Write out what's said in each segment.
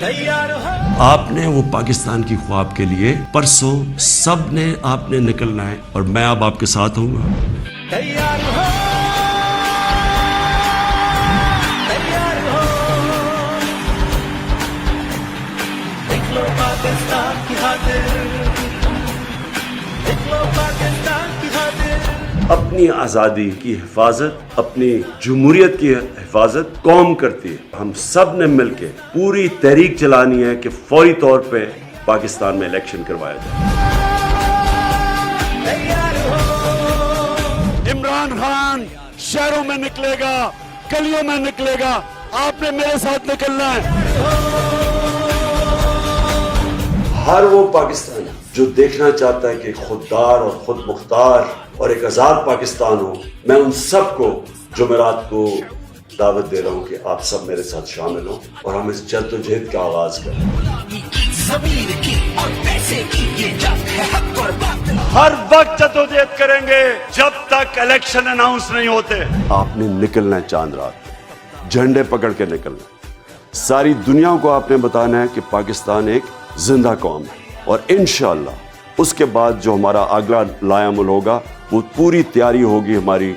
آپ نے وہ پاکستان کی خواب کے لیے پرسوں سب نے آپ نے نکلنا ہے اور میں اب آپ کے ساتھ ہوں گا. اپنی آزادی کی حفاظت، اپنی جمہوریت کی حفاظت قوم کرتی ہے. ہم سب نے مل کے پوری تحریک چلانی ہے کہ فوری طور پہ پاکستان میں الیکشن کروایا جائے. عمران خان شہروں میں نکلے گا، گلیوں میں نکلے گا، آپ نے میرے ساتھ نکلنا ہے. ہر وہ پاکستانی جو دیکھنا چاہتا ہے کہ خوددار اور خود مختار اور ایک آزاد پاکستان ہو، میں ان سب کو جمعرات کو دعوت دے رہا ہوں کہ آپ سب میرے ساتھ شامل ہوں اور ہم اس جدوجہد کا آغاز کریں. ہر وقت جدوجہد کریں گے جب تک الیکشن اناؤنس نہیں ہوتے. آپ نے نکلنا ہے چاند رات، جھنڈے پکڑ کے نکلنا ہے. ساری دنیا کو آپ نے بتانا ہے کہ پاکستان ایک زندہ قوم ہے، اور انشاءاللہ اس کے بعد جو ہمارا اگلا لائحہ عمل ہوگا وہ پوری تیاری ہوگی. ہماری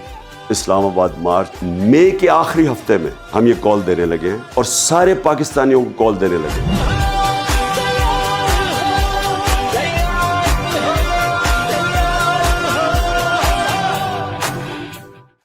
اسلام آباد مارچ مئی کے آخری ہفتے میں ہم یہ کال دینے لگے ہیں اور سارے پاکستانیوں کو کال دینے لگے ہیں.